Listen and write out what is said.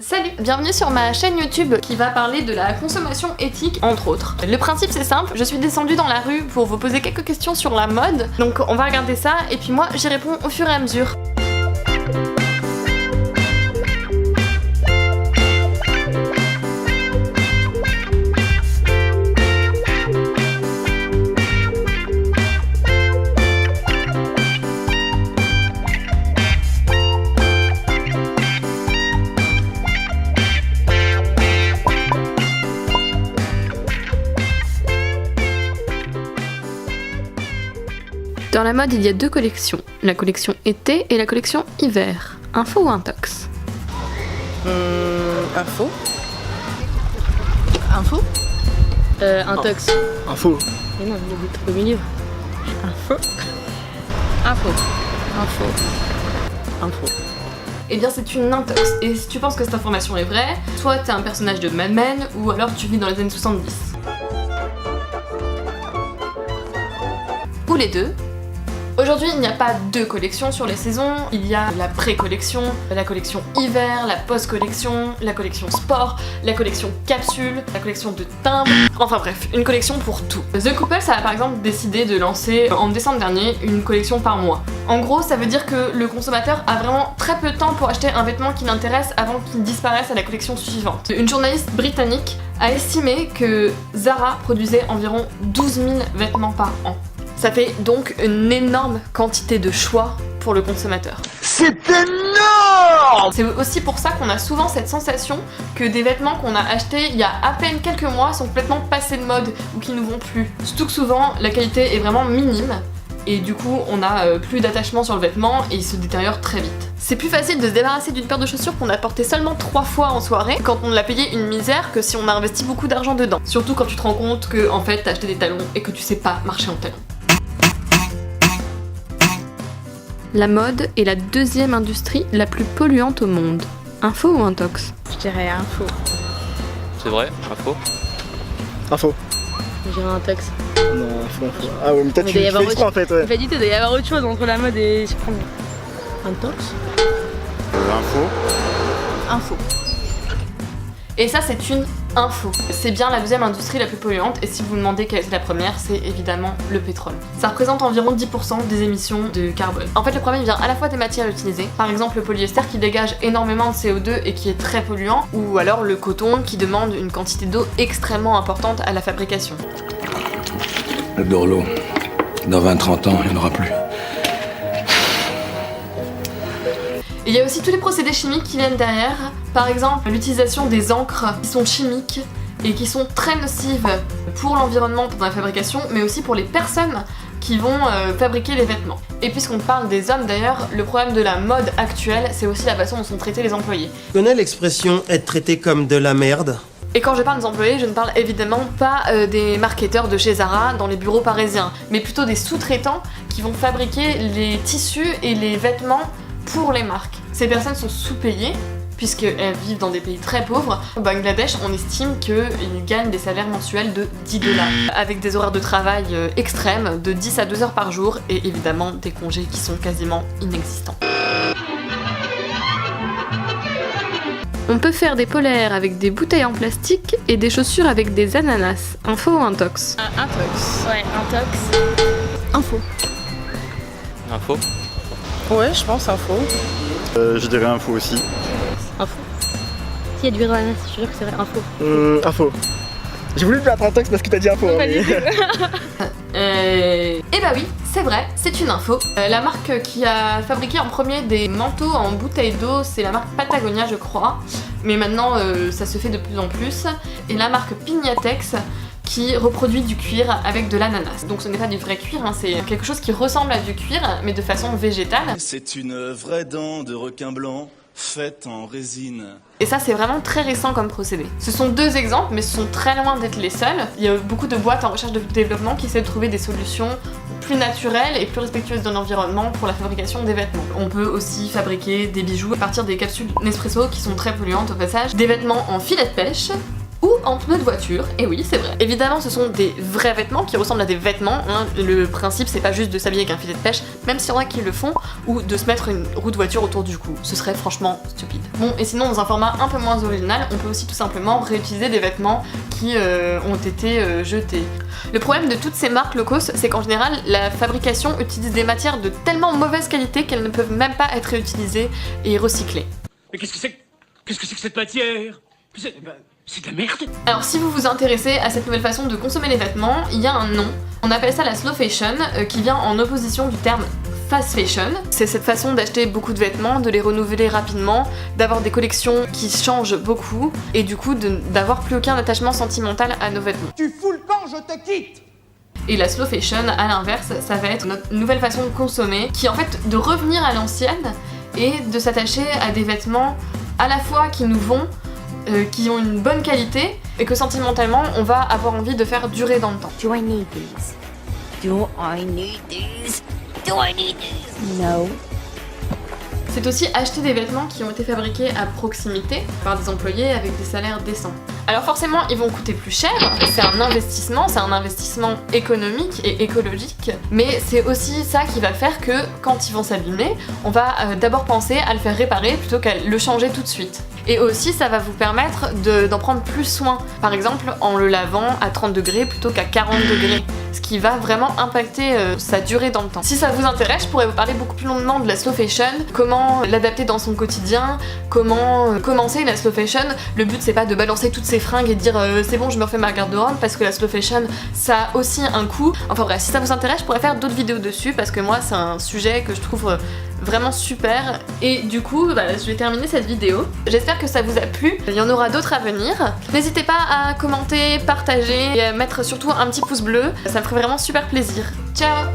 Salut, bienvenue sur ma chaîne YouTube qui va parler de la consommation éthique entre autres. Le principe c'est simple, je suis descendue dans la rue pour vous poser quelques questions sur la mode, donc on va regarder ça et puis moi j'y réponds au fur et à mesure. Dans la mode, il y a deux collections, la collection été et la collection hiver. Info ou intox? Info. Info. Intox. Info. Mais non, il y a des trucs au milieu. Info. Info. Info. Info. Eh bien c'est une intox, et si tu penses que cette information est vraie, soit t'es un personnage de Mad Men, ou alors tu vis dans les années 70. Ou les deux. Aujourd'hui, il n'y a pas deux collections sur les saisons, il y a la pré-collection, la collection hiver, la post-collection, la collection sport, la collection capsule, la collection de timbre, enfin bref, une collection pour tout. The Couple, ça a par exemple décidé de lancer en décembre dernier une collection par mois. En gros, ça veut dire que le consommateur a vraiment très peu de temps pour acheter un vêtement qui l'intéresse avant qu'il disparaisse à la collection suivante. Une journaliste britannique a estimé que Zara produisait environ 12 000 vêtements par an. Ça fait donc une énorme quantité de choix pour le consommateur. C'est énorme! C'est aussi pour ça qu'on a souvent cette sensation que des vêtements qu'on a achetés il y a à peine quelques mois sont complètement passés de mode ou qui ne vont plus. Surtout que souvent la qualité est vraiment minime et du coup on a plus d'attachement sur le vêtement et il se détériore très vite. C'est plus facile de se débarrasser d'une paire de chaussures qu'on a portée seulement 3 fois en soirée quand on l'a payé une misère que si on a investi beaucoup d'argent dedans. Surtout quand tu te rends compte que en fait t'as acheté des talons et que tu sais pas marcher en talons. La mode est la deuxième industrie la plus polluante au monde. Info ou intox? Je dirais info. C'est vrai, info. Info. Je dirais intox. Non, info. Ah ouais, mais peut-être tu fais exprès en fait, ouais. Pas du tout, il doit y avoir autre chose entre la mode et... Intox. Info. Info. Et ça c'est une info. C'est bien la deuxième industrie la plus polluante et si vous vous demandez quelle est la première, c'est évidemment le pétrole. Ça représente environ 10% des émissions de carbone. En fait le problème vient à la fois des matières utilisées, par exemple le polyester qui dégage énormément de CO2 et qui est très polluant, ou alors le coton qui demande une quantité d'eau extrêmement importante à la fabrication. Le Dorlo, dans 20-30 ans, il n'y en aura plus. Il y a aussi tous les procédés chimiques qui viennent derrière, par exemple l'utilisation des encres qui sont chimiques et qui sont très nocives pour l'environnement pendant la fabrication, mais aussi pour les personnes qui vont fabriquer les vêtements. Et puisqu'on parle des hommes d'ailleurs, le problème de la mode actuelle, c'est aussi la façon dont sont traités les employés. Tu connais l'expression être traité comme de la merde? Et quand je parle des employés, je ne parle évidemment pas des marketeurs de chez Zara dans les bureaux parisiens, mais plutôt des sous-traitants qui vont fabriquer les tissus et les vêtements pour les marques. Ces personnes sont sous-payées puisqu'elles vivent dans des pays très pauvres. Au Bangladesh, on estime qu'ils gagnent des salaires mensuels de 10 $, avec des horaires de travail extrêmes de 10 à 2 heures par jour et évidemment des congés qui sont quasiment inexistants. On peut faire des polaires avec des bouteilles en plastique et des chaussures avec des ananas. Info ou intox? Intox. Ouais, intox. Info. Info. Ouais, je pense info. Je dirais info aussi. Info. S'il y a du verre dans l'ananas, je suis sûre que c'est vrai. Info. Info. J'ai voulu te mettre intox parce que t'as dit info. Pas du tout. Et bah oui, c'est vrai, c'est une info. La marque qui a fabriqué en premier des manteaux en bouteille d'eau, c'est la marque Patagonia je crois. Mais maintenant ça se fait de plus en plus. Et la marque Pignatex qui reproduit du cuir avec de l'ananas. Donc ce n'est pas du vrai cuir, hein, c'est quelque chose qui ressemble à du cuir mais de façon végétale. C'est une vraie dent de requin blanc faite en résine. Et ça c'est vraiment très récent comme procédé. Ce sont deux exemples mais ce sont très loin d'être les seuls. Il y a beaucoup de boîtes en recherche de développement qui essaient de trouver des solutions plus naturelles et plus respectueuses de l'environnement pour la fabrication des vêtements. On peut aussi fabriquer des bijoux à partir des capsules Nespresso qui sont très polluantes au passage, des vêtements en filet de pêche ou en pneus de voiture, et oui c'est vrai. Évidemment ce sont des vrais vêtements qui ressemblent à des vêtements, hein. Le principe c'est pas juste de s'habiller avec un filet de pêche, même s'il y en a qui le font, ou de se mettre une roue de voiture autour du cou, ce serait franchement stupide. Bon, et sinon dans un format un peu moins original, on peut aussi tout simplement réutiliser des vêtements qui ont été jetés. Le problème de toutes ces marques low cost, c'est qu'en général la fabrication utilise des matières de tellement mauvaise qualité qu'elles ne peuvent même pas être réutilisées et recyclées. Mais qu'est-ce que c'est que cette matière? C'est de la merde. Alors si vous vous intéressez à cette nouvelle façon de consommer les vêtements, il y a un nom. On appelle ça la slow fashion, qui vient en opposition du terme fast fashion. C'est cette façon d'acheter beaucoup de vêtements, de les renouveler rapidement, d'avoir des collections qui changent beaucoup, et du coup d'avoir plus aucun attachement sentimental à nos vêtements. Tu fous le camp, je te quitte! Et la slow fashion, à l'inverse, ça va être notre nouvelle façon de consommer, qui est en fait de revenir à l'ancienne et de s'attacher à des vêtements à la fois qui nous vont, qui ont une bonne qualité, et que sentimentalement on va avoir envie de faire durer dans le temps. Do I need these? Do I need these? Do I need these? No. C'est aussi acheter des vêtements qui ont été fabriqués à proximité par des employés avec des salaires décents. Alors forcément ils vont coûter plus cher, c'est un investissement économique et écologique, mais c'est aussi ça qui va faire que quand ils vont s'abîmer, on va d'abord penser à le faire réparer plutôt qu'à le changer tout de suite. Et aussi ça va vous permettre d'en prendre plus soin, par exemple en le lavant à 30 degrés plutôt qu'à 40 degrés, ce qui va vraiment impacter sa durée dans le temps. Si ça vous intéresse, je pourrais vous parler beaucoup plus longuement de la slow fashion, comment l'adapter dans son quotidien, comment commencer la slow fashion. Le but c'est pas de balancer toutes ces fringues et de dire c'est bon je me refais ma garde-robe, parce que la slow fashion ça a aussi un coût. Enfin bref, si ça vous intéresse je pourrais faire d'autres vidéos dessus, parce que moi c'est un sujet que je trouve vraiment super. Et du coup je vais terminer cette vidéo. J'espère que ça vous a plu, il y en aura d'autres à venir. N'hésitez pas à commenter, partager et à mettre surtout un petit pouce bleu, ça me ferait vraiment super plaisir. Ciao!